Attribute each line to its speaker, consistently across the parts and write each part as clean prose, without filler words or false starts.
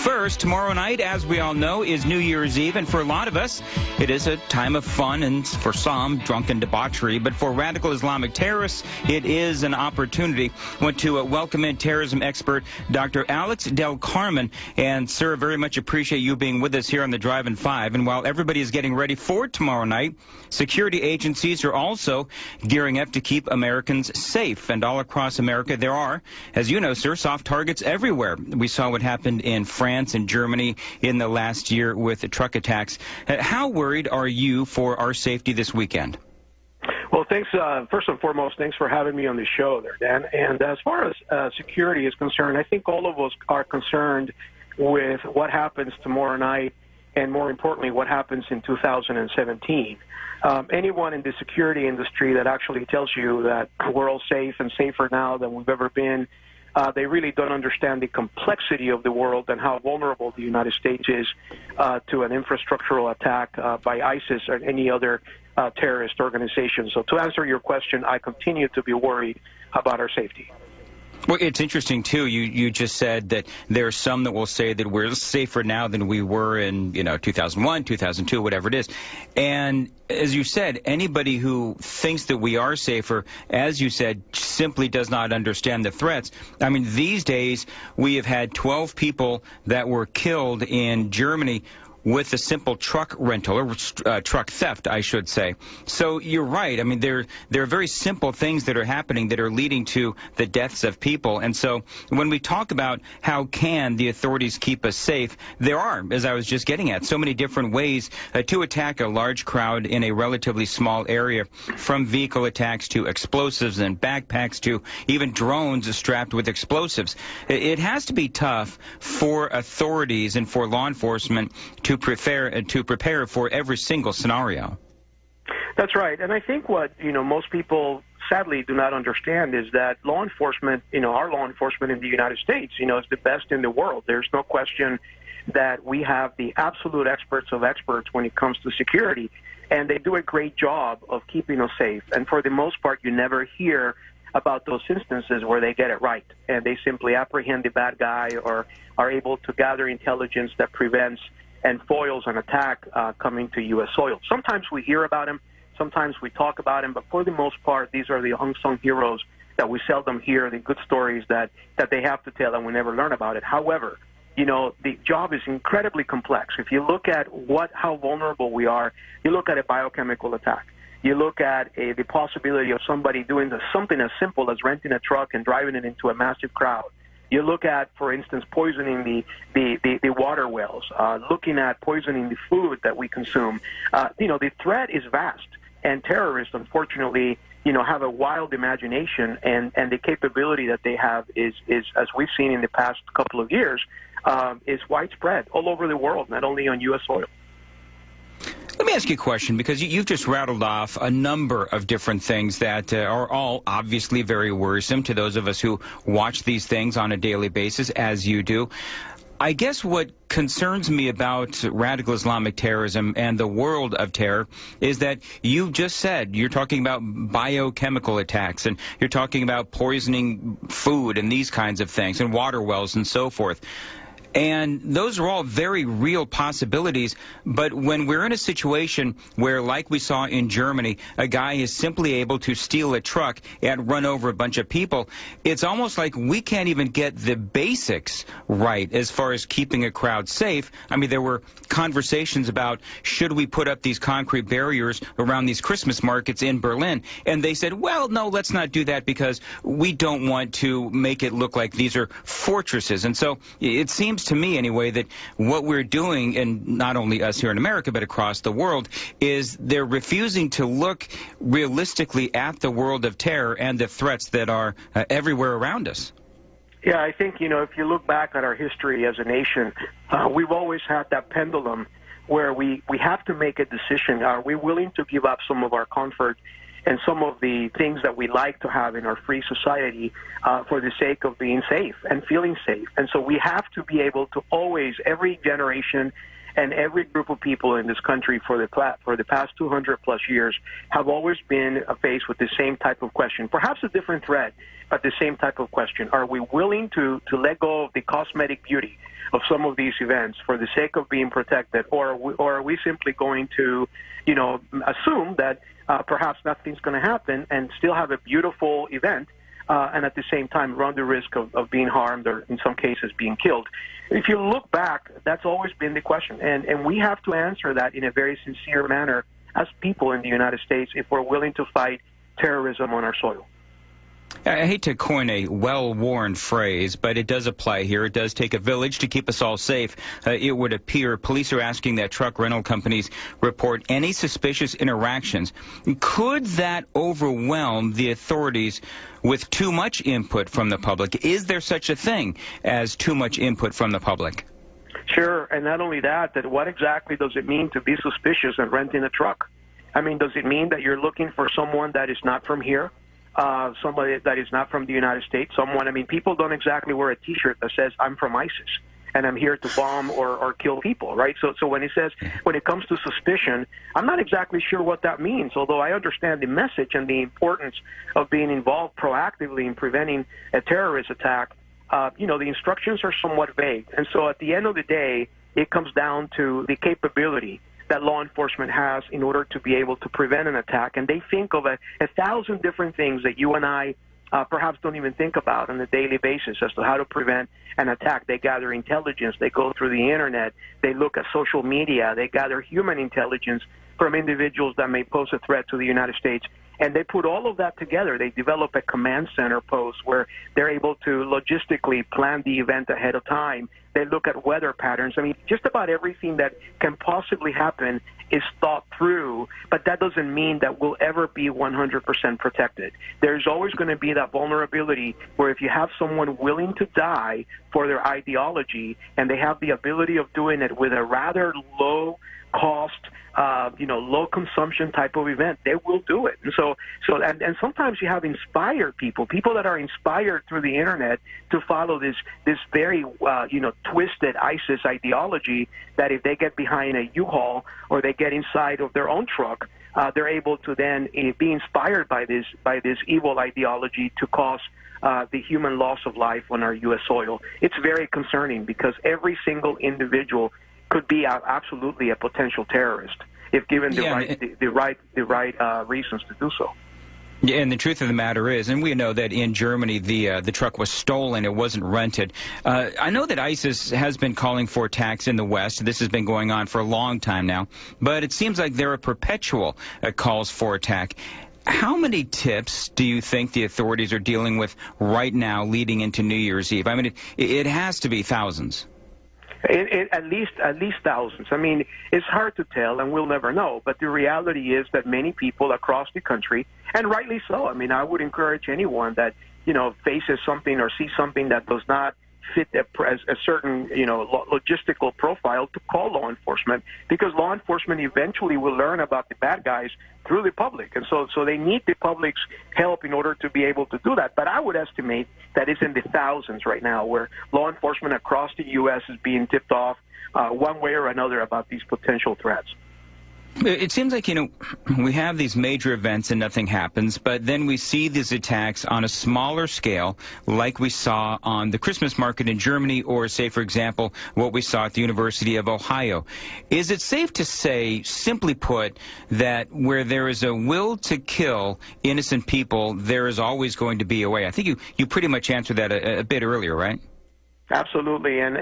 Speaker 1: First, tomorrow night, as we all know, is New Year's Eve, and for a lot of us, it is a time of fun and, for some, drunken debauchery. But for radical Islamic terrorists, it is an opportunity. I want to welcome in terrorism expert Dr. Del Carmen. And, sir, very much appreciate you being with us here on the Drive-In 5. And while everybody is getting ready for tomorrow night, security agencies are also gearing up to keep Americans safe. And all across America, there are, as you know, sir, soft targets everywhere. We saw what happened in France and Germany in the last year with the truck attacks. How worried are you for our safety this weekend?
Speaker 2: Well, thanks. First and foremost, thanks for having me on the show there, Dan. And as far as security is concerned, I think all of us are concerned with what happens tomorrow night and, more importantly, what happens in 2017. Anyone in the security industry that actually tells you that we're all safe and safer now than we've ever been, they really don't understand the complexity of the world and how vulnerable the United States is to an infrastructural attack by ISIS or any other terrorist organization. So to answer your question, I continue to be worried about our safety.
Speaker 1: Well, it's interesting, too. You just said that there are some that will say that we're safer now than we were in, 2001, 2002, whatever it is. And as you said, anybody who thinks that we are safer, as you said, simply does not understand the threats. I mean, these days, we have had 12 people that were killed in Germany with a simple truck rental, or truck theft, I should say. So you're right. I mean, there are very simple things that are happening that are leading to the deaths of people. And so when we talk about how can the authorities keep us safe, there are, as I was just getting at, so many different ways to attack a large crowd in a relatively small area, from vehicle attacks to explosives and backpacks to even drones strapped with explosives. It has to be tough for authorities and for law enforcement to prepare for every single scenario.
Speaker 2: That's right. And I think what, most people sadly do not understand is that law enforcement, our law enforcement in the United States, is the best in the world. There's no question that we have the absolute experts of experts when it comes to security, and they do a great job of keeping us safe. And for the most part, you never hear about those instances where they get it right, and they simply apprehend the bad guy or are able to gather intelligence that prevents and foils an attack coming to U.S. soil. Sometimes we hear about them, sometimes we talk about them, but for the most part, these are the unsung heroes that we seldom hear, the good stories that they have to tell, and we never learn about it. However, the job is incredibly complex. If you look at how vulnerable we are, you look at a biochemical attack. You look at the possibility of somebody doing something as simple as renting a truck and driving it into a massive crowd. You look at, for instance, poisoning the water wells, looking at poisoning the food that we consume. The threat is vast, and terrorists, unfortunately, have a wild imagination, and the capability that they have is, as we've seen in the past couple of years, is widespread all over the world, not only on U.S. soil.
Speaker 1: Let me ask you a question, because you've just rattled off a number of different things that are all obviously very worrisome to those of us who watch these things on a daily basis, as you do. I guess what concerns me about radical Islamic terrorism and the world of terror is that you just said you're talking about biochemical attacks, and you're talking about poisoning food and these kinds of things, and water wells and so forth. And those are all very real possibilities. But when we're in a situation where, like we saw in Germany, a guy is simply able to steal a truck and run over a bunch of people, it's almost like we can't even get the basics right as far as keeping a crowd safe. I mean, there were conversations about, should we put up these concrete barriers around these Christmas markets in Berlin? And they said, well, no, let's not do that because we don't want to make it look like these are fortresses. And so it seems to me, anyway, that what we're doing, and not only us here in America, but across the world, is they're refusing to look realistically at the world of terror and the threats that are everywhere around us.
Speaker 2: Yeah, I think, if you look back at our history as a nation, we've always had that pendulum where we have to make a decision. Are we willing to give up some of our comfort and some of the things that we like to have in our free society for the sake of being safe and feeling safe? And so we have to be able to always, every generation And every group of people in this country for the past 200-plus years have always been faced with the same type of question, perhaps a different threat, but the same type of question. Are we willing to let go of the cosmetic beauty of some of these events for the sake of being protected, or are we simply going to, assume that perhaps nothing's going to happen and still have a beautiful event, and at the same time run the risk of being harmed or in some cases being killed? If you look back, that's always been the question, and we have to answer that in a very sincere manner as people in the United States if we're willing to fight terrorism on our soil.
Speaker 1: I hate to coin a well-worn phrase, but it does apply here. It does take a village to keep us all safe. It would appear police are asking that truck rental companies report any suspicious interactions. Could that overwhelm the authorities with too much input from the public? Is there such a thing as too much input from the public?
Speaker 2: Sure, and not only that, what exactly does it mean to be suspicious and renting a truck? I mean, does it mean that you're looking for someone that is not from here? Somebody that is not from the United States, people don't exactly wear a T-shirt that says, I'm from ISIS, and I'm here to bomb or kill people, right? So when it comes to suspicion, I'm not exactly sure what that means, although I understand the message and the importance of being involved proactively in preventing a terrorist attack. The instructions are somewhat vague, and so at the end of the day, it comes down to the capability that law enforcement has in order to be able to prevent an attack. And they think of a thousand different things that you and I perhaps don't even think about on a daily basis as to how to prevent an attack. They gather intelligence. They go through the Internet. They look at social media. They gather human intelligence from individuals that may pose a threat to the United States. And they put all of that together. They develop a command center post where they're able to logistically plan the event ahead of time. They look at weather patterns. Just about everything that can possibly happen is thought through, but that doesn't mean that we'll ever be 100% protected. There's always going to be that vulnerability where if you have someone willing to die for their ideology and they have the ability of doing it with a rather low cost, low consumption type of event, they will do it. And sometimes you have inspired people that are inspired through the Internet to follow this very, twisted ISIS ideology that if they get behind a U-Haul or they get inside of their own truck, they're able to then be inspired by this evil ideology to cause the human loss of life on our U.S. soil. It's very concerning because every single individual could be absolutely a potential terrorist if given the right reasons to do so.
Speaker 1: Yeah, and the truth of the matter is, and we know that in Germany the truck was stolen; it wasn't rented. I know that ISIS has been calling for attacks in the West. This has been going on for a long time now, but it seems like there are perpetual calls for attack. How many tips do you think the authorities are dealing with right now leading into New Year's Eve? It has to be thousands.
Speaker 2: At least thousands. It's hard to tell, and we'll never know. But the reality is that many people across the country, and rightly so. I would encourage anyone that faces something or sees something that does not fit a certain logistical profile to call law enforcement, because law enforcement eventually will learn about the bad guys through the public, and so they need the public's help in order to be able to do that. But I would estimate that it's in the thousands right now where law enforcement across the U.S. is being tipped off one way or another about these potential threats.
Speaker 1: It seems like, we have these major events and nothing happens, but then we see these attacks on a smaller scale, like we saw on the Christmas market in Germany, or say, for example, what we saw at the University of Ohio. Is it safe to say, simply put, that where there is a will to kill innocent people, there is always going to be a way? I think you pretty much answered that a bit earlier, right?
Speaker 2: Absolutely, and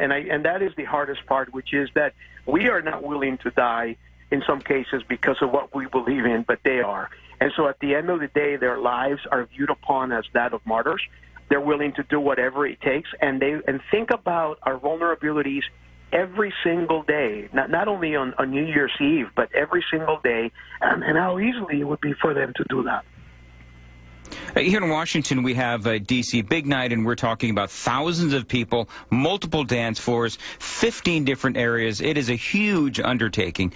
Speaker 2: that is the hardest part, which is that we are not willing to die in some cases because of what we believe in, but they are. And so at the end of the day, their lives are viewed upon as that of martyrs. They're willing to do whatever it takes, and think about our vulnerabilities every single day, not only on New Year's Eve, but every single day, and how easily it would be for them to do that.
Speaker 1: Here in Washington, we have a D.C. big night, and we're talking about thousands of people, multiple dance floors, 15 different areas. It is a huge undertaking.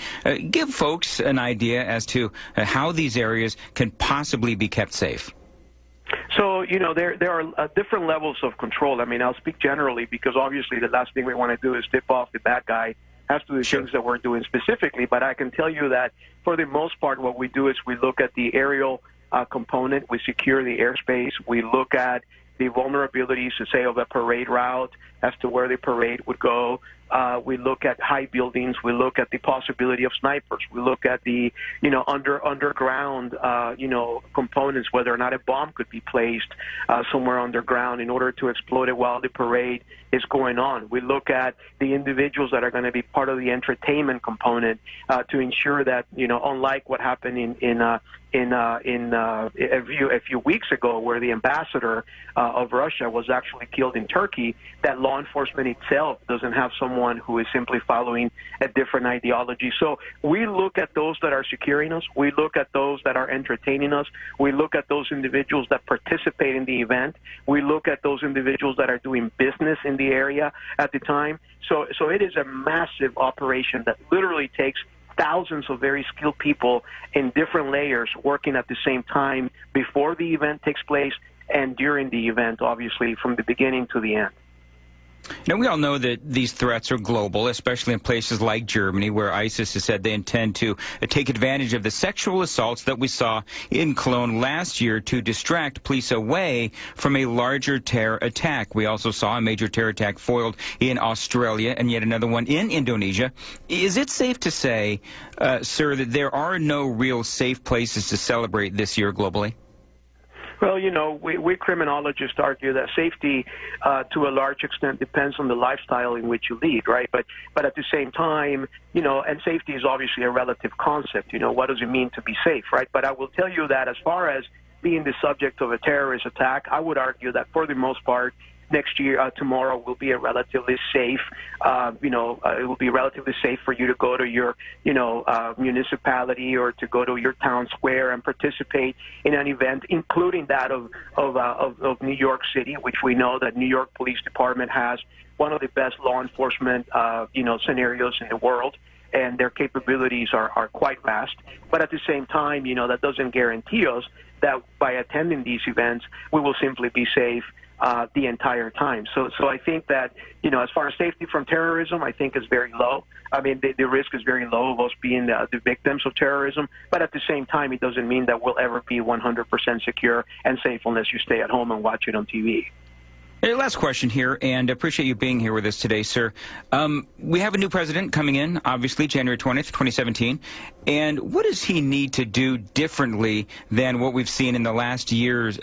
Speaker 1: Give folks an idea as to how these areas can possibly be kept safe.
Speaker 2: So, there are different levels of control. I'll speak generally because obviously the last thing we want to do is tip off the bad guy as to the things that we're doing specifically. But I can tell you that for the most part, what we do is we look at the aerial component. We secure the airspace. We look at the vulnerabilities, to say, of a parade route as to where the parade would go. We look at high buildings. We look at the possibility of snipers. We look at the, underground, components, whether or not a bomb could be placed somewhere underground in order to explode it while the parade is going on. We look at the individuals that are going to be part of the entertainment component to ensure that, unlike what happened a few weeks ago, where the ambassador of Russia was actually killed in Turkey, that law enforcement itself doesn't have someone who is simply following a different ideology. So we look at those that are securing us. We look at those that are entertaining us. We look at those individuals that participate in the event. We look at those individuals that are doing business in the area at the time. So it is a massive operation that literally takes thousands of very skilled people in different layers working at the same time before the event takes place and during the event, obviously, from the beginning to the end.
Speaker 1: Now, we all know that these threats are global, especially in places like Germany, where ISIS has said they intend to take advantage of the sexual assaults that we saw in Cologne last year to distract police away from a larger terror attack. We also saw a major terror attack foiled in Australia and yet another one in Indonesia. Is it safe to say, sir, that there are no real safe places to celebrate this year globally?
Speaker 2: Well, we criminologists argue that safety, to a large extent, depends on the lifestyle in which you lead, right? But at the same time, and safety is obviously a relative concept. What does it mean to be safe, right? But I will tell you that as far as being the subject of a terrorist attack, I would argue that for the most part, next year, tomorrow will be a relatively safe, it will be relatively safe for you to go to your, municipality or to go to your town square and participate in an event, including that of New York City, which we know that New York Police Department has one of the best law enforcement, scenarios in the world. And their capabilities are quite vast. But at the same time, that doesn't guarantee us that by attending these events, we will simply be safe the entire time. So I think that, as far as safety from terrorism, I think is very low. I mean, the risk is very low of us being the victims of terrorism. But at the same time, it doesn't mean that we'll ever be 100% secure and safe unless you stay at home and watch it on TV.
Speaker 1: Hey, last question here, and appreciate you being here with us today, sir. We have a new president coming in, obviously, January 20th, 2017. And what does he need to do differently than what we've seen in the last 8 years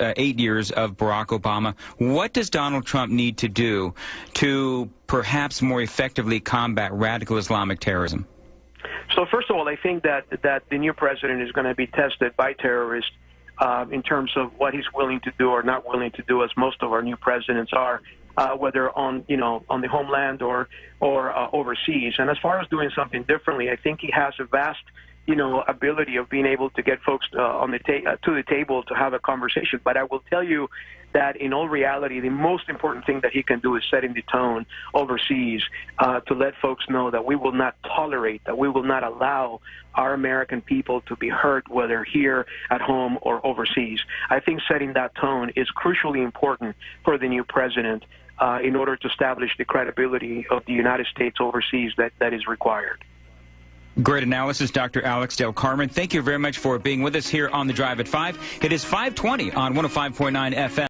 Speaker 1: of Barack Obama? What does Donald Trump need to do to perhaps more effectively combat radical Islamic terrorism?
Speaker 2: So first of all, I think that the new president is going to be tested by terrorists in terms of what he's willing to do or not willing to do, as most of our new presidents are, whether on the homeland or overseas. And as far as doing something differently, I think he has a vast ability of being able to get folks to the table to have a conversation. But I will tell you that in all reality, the most important thing that he can do is setting the tone overseas to let folks know that we will not tolerate, that we will not allow our American people to be hurt, whether here at home or overseas. I think setting that tone is crucially important for the new president in order to establish the credibility of the United States overseas that is required.
Speaker 1: Great analysis, Dr. Alex Del Carmen. Thank you very much for being with us here on The Drive at 5. It is 5:20 on 105.9 FM.